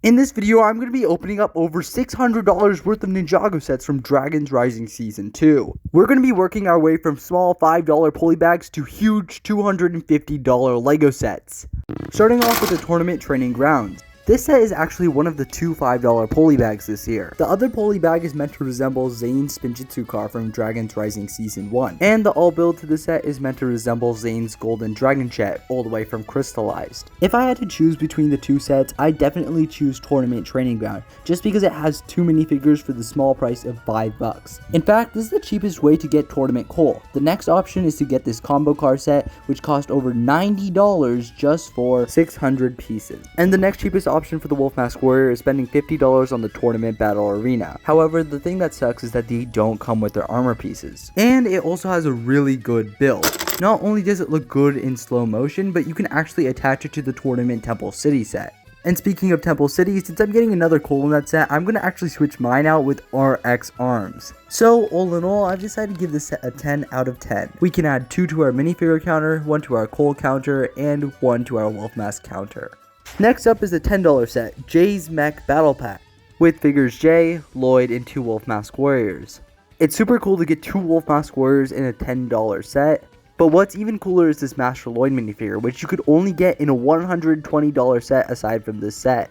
In this video, I'm going to be opening up over $600 worth of Ninjago sets from Dragon's Rising Season 2. We're going to be working our way from small $5 polybags to huge $250 LEGO sets. Starting off with the Tournament Training Grounds. This set is actually one of the two $5 polybags this year. The other polybag is meant to resemble Zane's Spinjitzu car from Dragon's Rising Season 1. And the all build to the set is meant to resemble Zane's Golden Dragon Jet, all the way from Crystallized. If I had to choose between the two sets, I'd definitely choose Tournament Training Ground, just because it has two minifigures for the small price of $5. In fact, this is the cheapest way to get Tournament Coal. The next option is to get this combo car set, which cost over $90 just for 600 pieces. And the next cheapest option for the Wolf Mask Warrior is spending $50 on the Tournament Battle Arena. However, the thing that sucks is that they don't come with their armor pieces. And it also has a really good build. Not only does it look good in slow motion, but you can actually attach it to the Tournament Temple City set. And speaking of Temple City, since I'm getting another coal in that set, I'm going to actually switch mine out with RX arms. So all in all, I've decided to give this set a 10 out of 10. We can add 2 to our minifigure counter, 1 to our coal counter, and 1 to our Wolf Mask counter. Next up is the $10 set, Jay's Mech Battle Pack, with figures Jay, Lloyd, and 2 Wolf Mask Warriors. It's super cool to get 2 Wolf Mask Warriors in a $10 set, but what's even cooler is this Master Lloyd minifigure, which you could only get in a $120 set aside from this set.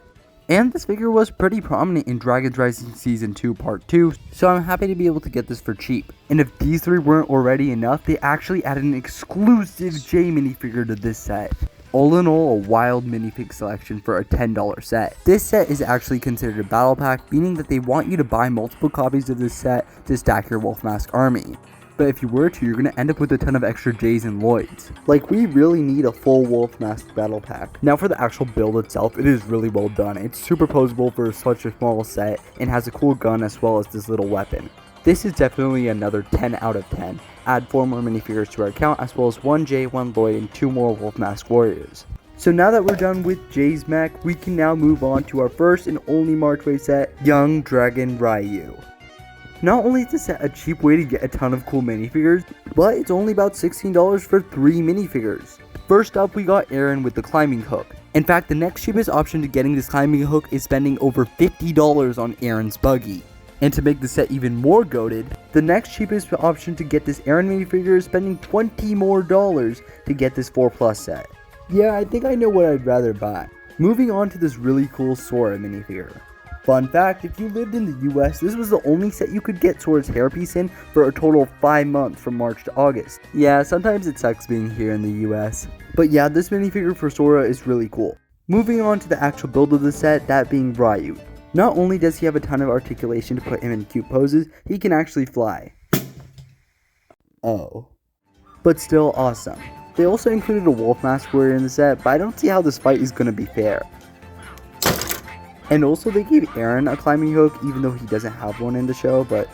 And this figure was pretty prominent in Dragon's Rising Season 2 Part 2, so I'm happy to be able to get this for cheap. And if these 3 weren't already enough, they actually added an exclusive Jay minifigure to this set. All in all, a wild minifig selection for a $10 set. This set is actually considered a battle pack, meaning that they want you to buy multiple copies of this set to stack your Wolf Mask army. But if you were to, you're going to end up with a ton of extra Jays and Lloyds. Like, we really need a full Wolf Mask battle pack. Now for the actual build itself, it is really well done. It's super posable for such a small set and has a cool gun as well as this little weapon. This is definitely another 10 out of 10. Add 4 more minifigures to our account, as well as 1 Jay, 1 Lloyd, and 2 more Wolf Mask Warriors. So now that we're done with Jay's Mech, we can now move on to our first and only Marchway set, Young Dragon Ryu. Not only is this set a cheap way to get a ton of cool minifigures, but it's only about $16 for 3 minifigures. First up, we got Arin with the climbing hook. In fact, the next cheapest option to getting this climbing hook is spending over $50 on Arin's buggy. And to make the set even more goated, the next cheapest option to get this Arin minifigure is spending $20 more to get this 4+ set. Yeah, I think I know what I'd rather buy. Moving on to this really cool Sora minifigure. Fun fact, if you lived in the US, this was the only set you could get Sora's hairpiece in for a total of 5 months from March to August. Yeah, sometimes it sucks being here in the US. But yeah, this minifigure for Sora is really cool. Moving on to the actual build of the set, that being Riyu. Not only does he have a ton of articulation to put him in cute poses, he can actually fly. Oh. But still awesome. They also included a Wolf Mask Warrior in the set, but I don't see how this fight is going to be fair. And also they gave Arin a climbing hook, even though he doesn't have one in the show, but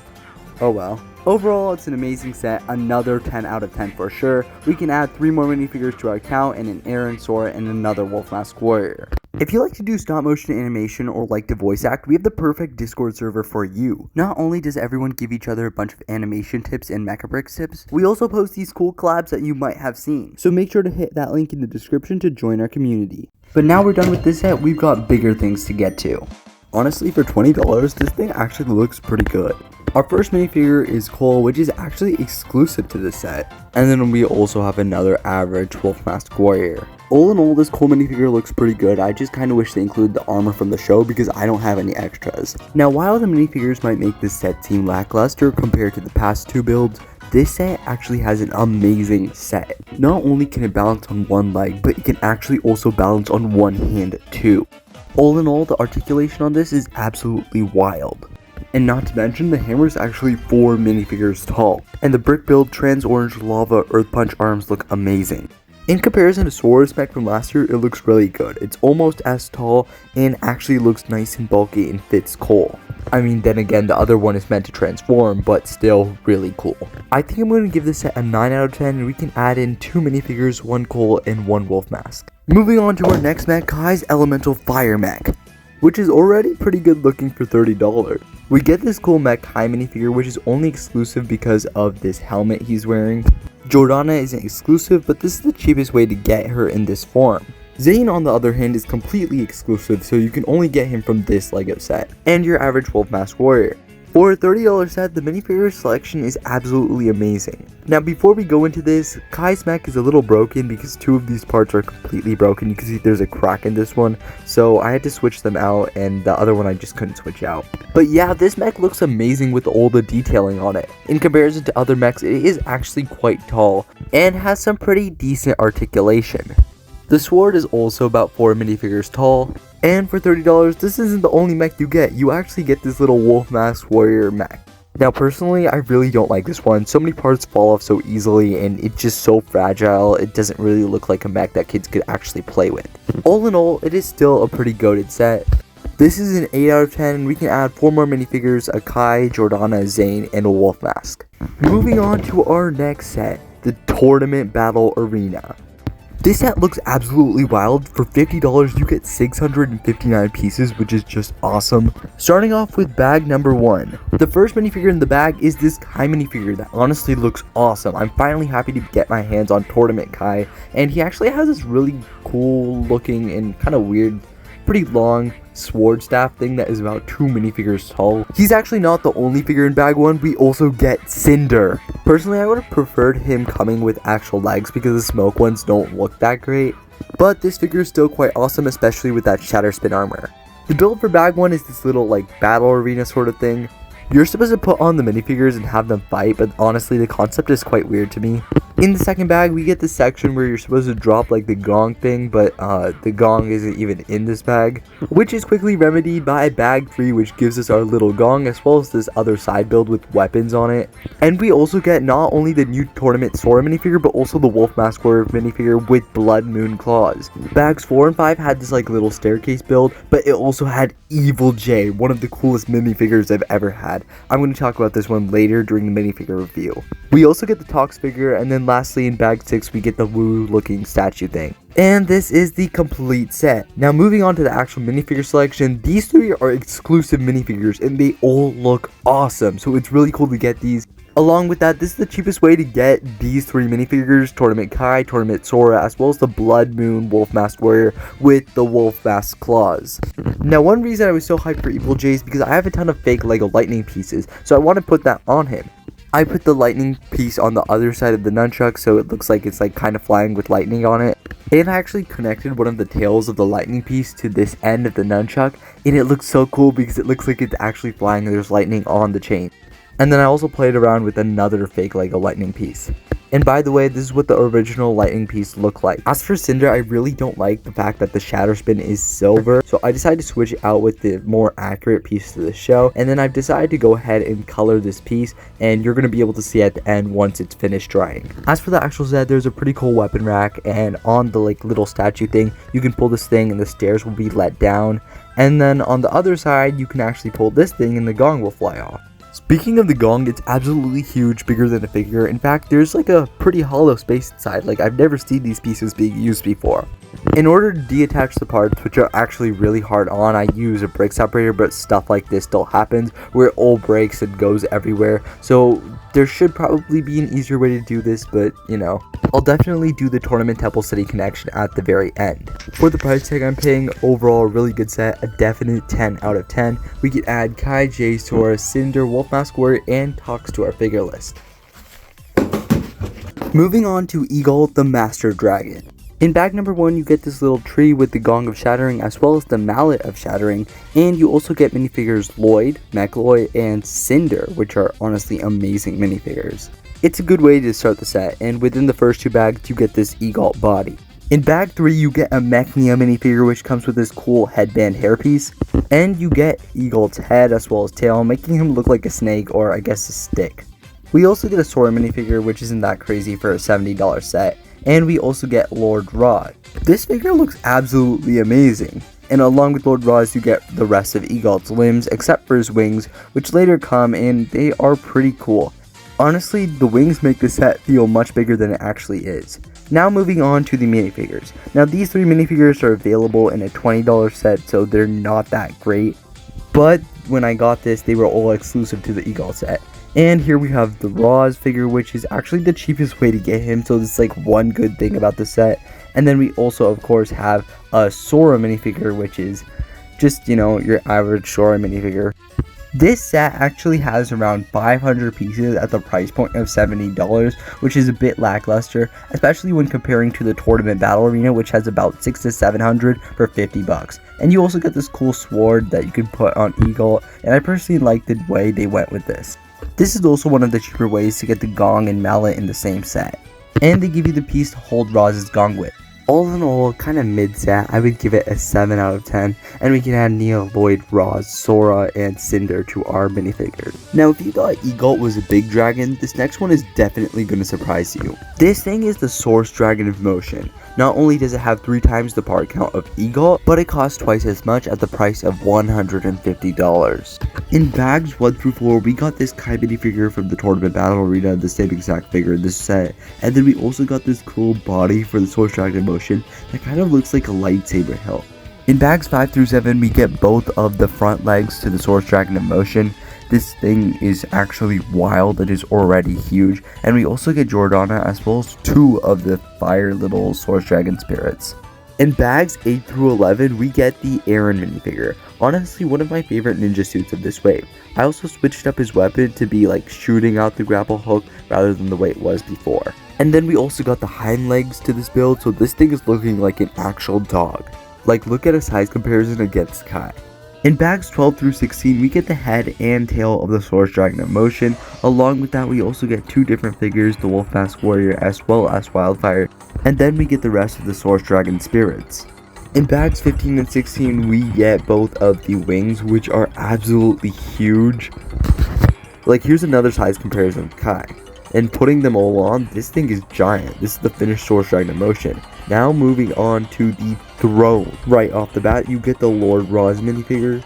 oh well. Overall, it's an amazing set, another 10 out of 10 for sure. We can add 3 more minifigures to our account, and an Arin, Sora, and another Wolf Mask Warrior. If you like to do stop motion animation or like to voice act, we have the perfect Discord server for you. Not only does everyone give each other a bunch of animation tips and mecha bricks tips, we also post these cool collabs that you might have seen. So make sure to hit that link in the description to join our community. But now we're done with this set, we've got bigger things to get to. Honestly, for $20, this thing actually looks pretty good. Our first minifigure is Cole, which is actually exclusive to this set. And then we also have another average Wolf Mask Warrior. All in all, this Cole minifigure looks pretty good. I just kind of wish they included the armor from the show because I don't have any extras. Now, while the minifigures might make this set seem lackluster compared to the past 2 builds, this set actually has an amazing set. Not only can it balance on one leg, but it can actually also balance on one hand too. All in all, the articulation on this is absolutely wild. And not to mention, the hammer is actually 4 minifigures tall. And the brick build trans orange lava earth punch arms look amazing. In comparison to Sora's mech from last year, it looks really good. It's almost as tall and actually looks nice and bulky and fits Cole. I mean, then again, the other one is meant to transform, but still really cool. I think I'm going to give this set a 9 out of 10, and we can add in 2 minifigures, 1 Cole, and 1 Wolf Mask. Moving on to our next mech, Kai's Elemental Fire Mech, which is already pretty good looking for $30. We get this cool Mech Kai minifigure, which is only exclusive because of this helmet he's wearing. Jordana isn't exclusive, but this is the cheapest way to get her in this form. Zane, on the other hand, is completely exclusive, so you can only get him from this LEGO set, and your average Wolf Mask Warrior. For a $30 set, the minifigure selection is absolutely amazing. Now before we go into this, Kai's mech is a little broken because two of these parts are completely broken. You can see there's a crack in this one, so I had to switch them out, and the other one I just couldn't switch out. But yeah, this mech looks amazing with all the detailing on it. In comparison to other mechs, it is actually quite tall, and has some pretty decent articulation. The sword is also about 4 minifigures tall, and for $30, this isn't the only mech you get. You actually get this little Wolf Mask Warrior mech. Now personally, I really don't like this one. So many parts fall off so easily, and it's just so fragile. It doesn't really look like a mech that kids could actually play with. All in all, it is still a pretty goated set. This is an 8 out of 10, and we can add 4 more minifigures, a Kai, Jordana, Zane, and a Wolf Mask. Moving on to our next set, the Tournament Battle Arena. This set looks absolutely wild. For $50, you get 659 pieces, which is just awesome. Starting off with bag number 1. The first minifigure in the bag is this Kai minifigure that honestly looks awesome. I'm finally happy to get my hands on Tournament Kai, and he actually has this really cool looking and kind of weird, pretty long sword staff thing that is about 2 minifigures tall. He's actually not the only figure in bag 1. We also get Cinder. Personally, I would have preferred him coming with actual legs because the smoke ones don't look that great, but this figure is still quite awesome, especially with that shatterspin armor. The build for bag 1 is this little like battle arena sort of thing. You're supposed to put on the minifigures and have them fight, but honestly the concept is quite weird to me. In the second bag, we get this section where you're supposed to drop like the Gong thing, but the Gong isn't even in this bag, which is quickly remedied by bag 3, which gives us our little Gong, as well as this other side build with weapons on it. And we also get not only the new Tournament Sora minifigure, but also the Wolf Mask Warrior minifigure with Blood Moon claws. Bags 4 and 5 had this like little staircase build, but it also had Evil J, one of the coolest minifigures I've ever had. I'm going to talk about this one later during the minifigure review. We also get the Tox figure, and then lastly in bag 6 we get the Wu looking statue thing. And this is the complete set. Now moving on to the actual minifigure selection, these 3 are exclusive minifigures and they all look awesome, so it's really cool to get these. Along with that, this is the cheapest way to get these 3 minifigures, Tournament Kai, Tournament Sora, as well as the Blood Moon Wolf Mask Warrior with the Wolf Mask claws. Now one reason I was so hyped for Evil J is because I have a ton of fake LEGO lightning pieces, so I want to put that on him. I put the lightning piece on the other side of the nunchuck, so it looks like it's like kind of flying with lightning on it. And I actually connected one of the tails of the lightning piece to this end of the nunchuck, and it looks so cool because it looks like it's actually flying and there's lightning on the chain. And then I also played around with another fake LEGO lightning piece. And by the way, this is what the original lightning piece looked like. As for Cinder, I really don't like the fact that the shatterspin is silver, so I decided to switch it out with the more accurate piece to the show. And then I've decided to go ahead and color this piece, and you're going to be able to see at the end once it's finished drying. As for the actual set, there's a pretty cool weapon rack, and on the like little statue thing, you can pull this thing and the stairs will be let down. And then on the other side, you can actually pull this thing and the Gong will fly off. Speaking of the Gong, it's absolutely huge, bigger than a figure. In fact, there's like a pretty hollow space inside. Like, I've never seen these pieces being used before. In order to deattach the parts, which are actually really hard on, I use a brake separator, but stuff like this still happens where it all breaks and goes everywhere. So there should probably be an easier way to do this, but you know, I'll definitely do the Tournament Temple City connection at the very end. For the price tag I'm paying, overall a really good set, a definite 10 out of 10. We can add Kai, J, Sora, Cinder, Wolf Mask Warrior, and Tox to our figure list. Moving on to Egalt the Master Dragon. In bag number 1, you get this little tree with the Gong of Shattering, as well as the mallet of Shattering, and you also get minifigures Lloyd, Mech Lloyd, and Cinder, which are honestly amazing minifigures. It's a good way to start the set, and within the first 2 bags, you get this Egalt body. In bag 3, you get a Mech minifigure, which comes with this cool headband hairpiece, and you get Egalt's head as well as tail, making him look like a snake, or I guess a stick. We also get a Sora minifigure, which isn't that crazy for a $70 set. And we also get Lord Rod. This figure looks absolutely amazing. And along with Lord Rod's, you get the rest of Egalt's limbs, except for his wings, which later come, and they are pretty cool. Honestly, the wings make the set feel much bigger than it actually is. Now moving on to the minifigures. Now these 3 minifigures are available in a $20 set, so they're not that great. But when I got this, they were all exclusive to the Egalt set. And here we have the Roz figure, which is actually the cheapest way to get him, so this is like one good thing about the set. And then we also, of course, have a Sora minifigure, which is just, your average Sora minifigure. This set actually has around 500 pieces at the price point of $70, which is a bit lackluster, especially when comparing to the tournament battle arena, which has about 600 to 700 for $50. And you also get this cool sword that you can put on egalt, and I personally like the way they went with this. This is also one of the cheaper ways to get the Gong and mallet in the same set. And they give you the piece to hold Roz's Gong with. All in all, kind of mid set, I would give it a 7 out of 10, and we can add Nia, Lloyd, Roz, Sora, and Cinder to our minifigures. Now, if you thought egalt was a big dragon, this next one is definitely going to surprise you. This thing is the Source Dragon of Motion. Not only does it have 3 times the part count of egalt, but it costs twice as much at the price of $150. In bags 1 through 4, we got this Kai minifigure from the tournament battle arena, the same exact figure in this set, and then we also got this cool body for the Source Dragon of Motion that kind of looks like a lightsaber hilt. In bags 5 through 7, we get both of the front legs to the Source Dragon of Motion. This thing is actually wild, it is already huge, and we also get Jordana as well as 2 of the fire little Source Dragon spirits. In bags 8 through 11, we get the Arin minifigure. Honestly, one of my favorite ninja suits of this wave. I also switched up his weapon to be like shooting out the grapple hook rather than the way it was before. And then we also got the hind legs to this build, so this thing is looking like an actual dog. Like, look at a size comparison against Kai. In bags 12 through 16, we get the head and tail of the Source Dragon of Motion. Along with that, we also get 2 different figures, the Wolf Mask Warrior as well as wyldfyre. And then we get the rest of the Source Dragon spirits. In bags 15 and 16, we get both of the wings, which are absolutely huge. Like, here's another size comparison of Kai. And putting them all on, this thing is giant. This is the finished Source Dragon of Motion. Now moving on to the throne. Right off the bat, you get the Lord Roz minifigure.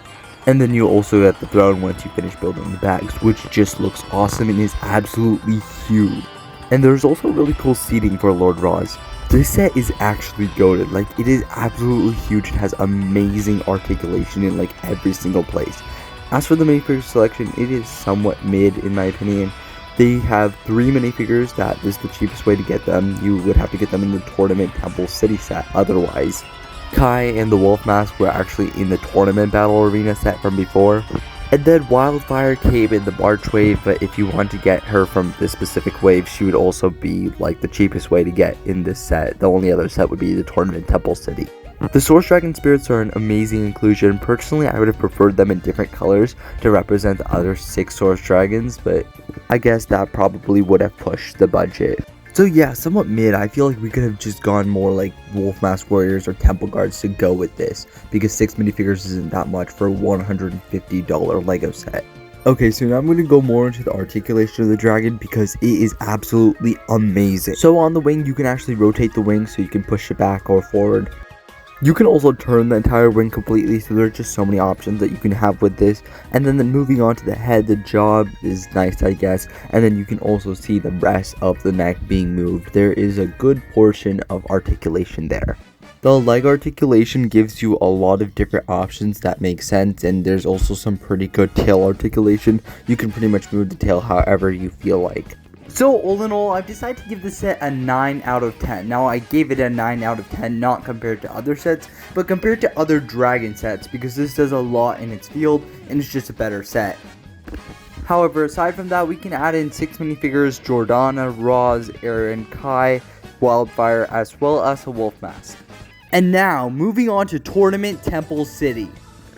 And then you also get the throne once you finish building the bags, which just looks awesome and is absolutely huge. And there's also really cool seating for Lord Roz. This set is actually goated. Like, it is absolutely huge. It has amazing articulation in like every single place. As for the minifigure selection, it is somewhat mid in my opinion. They have 3 minifigures. That is the cheapest way to get them. You would have to get them in the Tournament Temple City set otherwise. Kai and the Wolf Mask were actually in the Tournament Battle Arena set from before. And then wyldfyre came in the March wave, but if you want to get her from this specific wave, she would also be like the cheapest way to get in this set. The only other set would be the Tournament Temple City. The Source Dragon spirits are an amazing inclusion. Personally, I would have preferred them in different colors to represent the other 6 Source Dragons, but I guess that probably would have pushed the budget. So yeah, somewhat mid. I feel like we could have just gone more like Wolf Mask Warriors or Temple Guards to go with this, because 6 minifigures isn't that much for a $150 Lego set. Okay, so now I'm going to go more into the articulation of the dragon because it is absolutely amazing. So on the wing, you can actually rotate the wing so you can push it back or forward. You can also turn the entire wing completely, so there are just so many options that you can have with this. And then moving on to the head, the jaw is nice, I guess. And then you can also see the rest of the neck being moved. There is a good portion of articulation there. The leg articulation gives you a lot of different options that make sense, and there's also some pretty good tail articulation. You can pretty much move the tail however you feel like. So all in all, I've decided to give this set a 9 out of 10. Now, I gave it a 9 out of 10 not compared to other sets, but compared to other dragon sets, because this does a lot in its field, and it's just a better set. However, aside from that, we can add in 6 minifigures, Jordana, Roz, Arin, Kai, wyldfyre, as well as a Wolf Mask. And now, moving on to Tournament Temple City.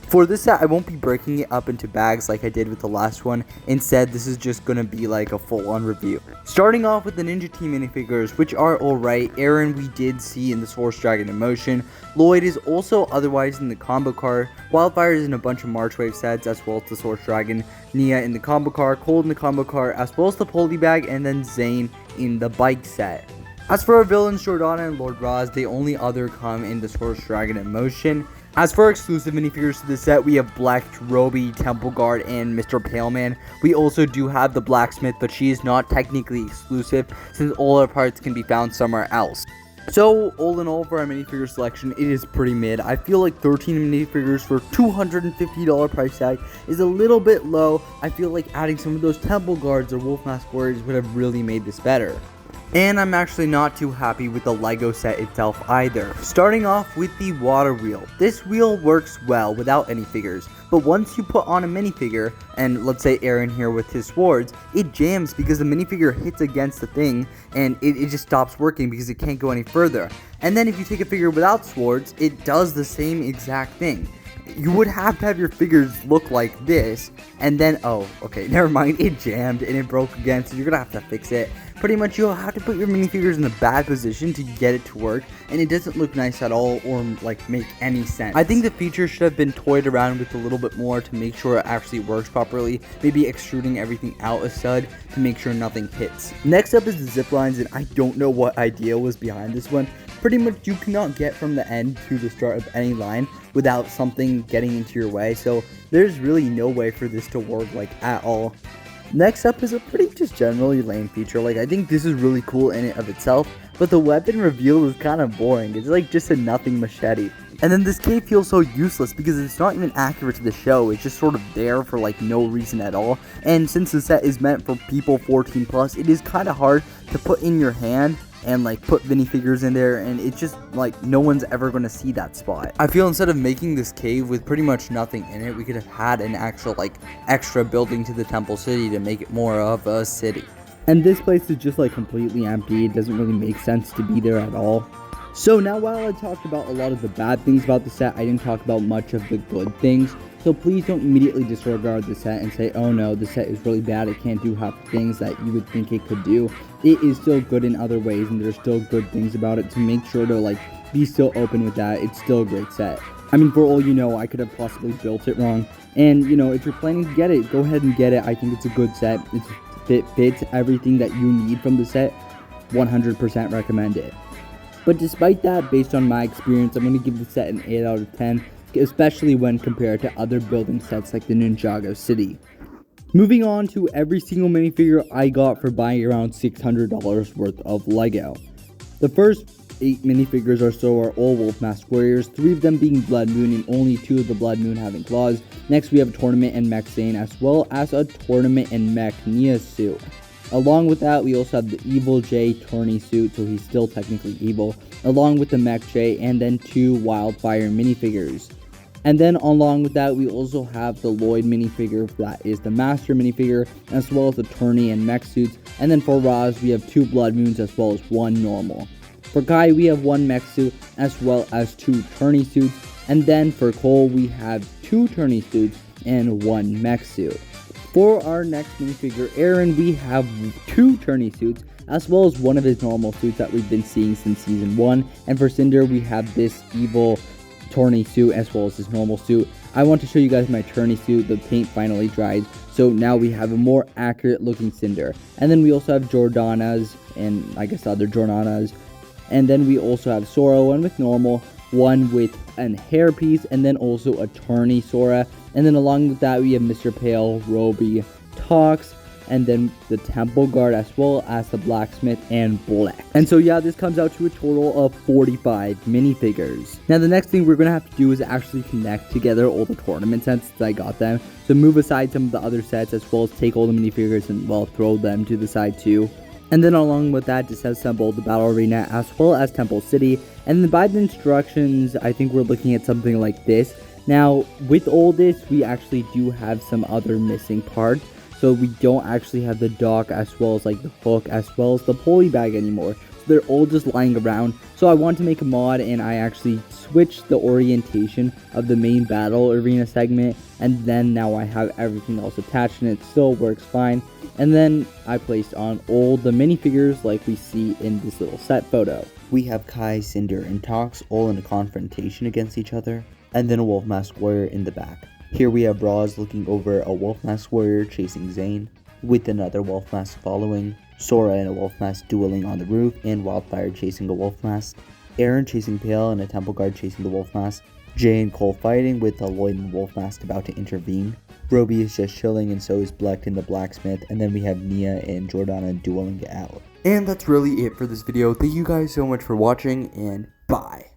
For this set, I won't be breaking it up into bags like I did with the last one. Instead, this is just going to be like a full-on review. Starting off with the Ninja Team minifigures, which are alright. Arin we did see in the Source Dragon in motion. Lloyd is also otherwise in the combo car. wyldfyre is in a bunch of March Wave sets as well as the Source Dragon. Nia in the combo car, Cold in the combo car, as well as the Poly Bag, and then Zane in the bike set. As for our villains, Jordana and Lord Roz, they only other come in the Source Dragon in motion. As for our exclusive minifigures to the set, we have Black Roby, Temple Guard, and Mr. Paleman. We also do have the Blacksmith, but she is not technically exclusive since all our parts can be found somewhere else. So, all in all, for our minifigure selection, it is pretty mid. I feel like 13 minifigures for $250 price tag is a little bit low. I feel like adding some of those Temple Guards or Wolf Mask Warriors would have really made this better. And I'm actually not too happy with the Lego set itself either. Starting off with the water wheel. This wheel works well without any figures, but once you put on a minifigure, and let's say Arin here with his swords, it jams because the minifigure hits against the thing and it just stops working because it can't go any further. And then if you take a figure without swords, it does the same exact thing. You would have to have your figures look like this, and then, oh, okay, never mind, it jammed and it broke again, so you're gonna have to fix it. Pretty much, you'll have to put your minifigures in a bad position to get it to work, and it doesn't look nice at all or, like, make any sense. I think the feature should have been toyed around with a little bit more to make sure it actually works properly, maybe extruding everything out a stud to make sure nothing hits. Next up is the zip lines, and I don't know what idea was behind this one. Pretty much, you cannot get from the end to the start of any line without something getting into your way, so there's really no way for this to work, like, at all. Next up is a pretty just generally lame feature. Like, I think this is really cool in and of itself, but the weapon reveal is kind of boring. It's like just a nothing machete. And then this cave feels so useless because it's not even accurate to the show. It's just sort of there for like no reason at all. And since the set is meant for people 14 plus, it is kind of hard to put in your hand and like put minifigures in there, and it's just like no one's ever going to see that spot. I feel instead of making this cave with pretty much nothing in it, we could have had an actual like extra building to the temple city to make it more of a city. And this place is just like completely empty. It doesn't really make sense to be there at all. So now, while I talked about a lot of the bad things about the set, I didn't talk about much of the good things. So please don't immediately disregard the set and say, oh no, the set is really bad, it can't do half the things that you would think it could do. It is still good in other ways, and there's still good things about it, so make sure to like be still open with that. It's still a great set. I mean, for all you know, I could have possibly built it wrong. And you know, if you're planning to get it, go ahead and get it. I think it's a good set. It fits everything that you need from the set. 100% recommend it. But despite that, based on my experience, I'm going to give the set an 8 out of 10. Especially when compared to other building sets like the Ninjago city. Moving on to every single minifigure I got for buying around $600 worth of Lego. The first 8 minifigures or so are all Wolf Mask Warriors, 3 of them being Blood Moon and only 2 of the Blood Moon having claws. Next we have a Tournament and Mech Zane, as well as a Tournament and Mech Nia suit. Along with that, we also have the Evil J Tourney suit, so he's still technically evil, along with the Mech J, and then 2 wyldfyre minifigures. And then along with that, we also have the Lloyd minifigure, that is the Master minifigure, as well as the Tourney and Mech suits. And then for Roz, we have 2 Blood Moons as well as 1 normal. For Kai, we have 1 Mech suit as well as 2 Tourney suits. And then for Cole, we have 2 Tourney suits and 1 Mech suit. For our next minifigure, Arin, we have 2 Tourney suits as well as 1 of his normal suits that we've been seeing since season 1. And for Cinder, we have this evil Tourney suit as well as his normal suit. I want to show you guys my Tourney suit. The paint finally dried, so now we have a more accurate looking Cinder. And then we also have Jordana's and I guess other Jordanas. And then we also have Sora, 1 with normal, 1 with an hairpiece, and then also a Tourney Sora. And then along with that, we have Mr. Pale, Roby, Tox, and then the Temple Guard, as well as the Blacksmith and Black. And so yeah, this comes out to a total of 45 minifigures. Now the next thing we're going to have to do is actually connect together all the tournament sets that I got them. So move aside some of the other sets, as well as take all the minifigures and, well, throw them to the side too. And then along with that, disassemble the battle arena as well as Temple City. And then by the instructions, I think we're looking at something like this. Now, with all this, we actually do have some other missing parts. So we don't actually have the dock as well as like the hook as well as the pulley bag anymore. So they're all just lying around. So I want to make a mod, and I actually switched the orientation of the main battle arena segment. And then now I have everything else attached, and it still works fine. And then I placed on all the minifigures like we see in this little set photo. We have Kai, Cinder, and Tox all in a confrontation against each other, and then a Wolf Mask Warrior in the back. Here we have Roz looking over a Wolf Mask Warrior chasing Zane, with another Wolf Mask following, Sora and a Wolf Mask dueling on the roof, and wyldfyre chasing a Wolf Mask, Arin chasing Pale and a Temple Guard chasing the Wolf Mask, Jay and Cole fighting with a Lloyd and Wolf Mask about to intervene. Roby is just chilling, and so is Bleck and the Blacksmith, and then we have Nia and Jordana dueling it out. And that's really it for this video. Thank you guys so much for watching, and bye.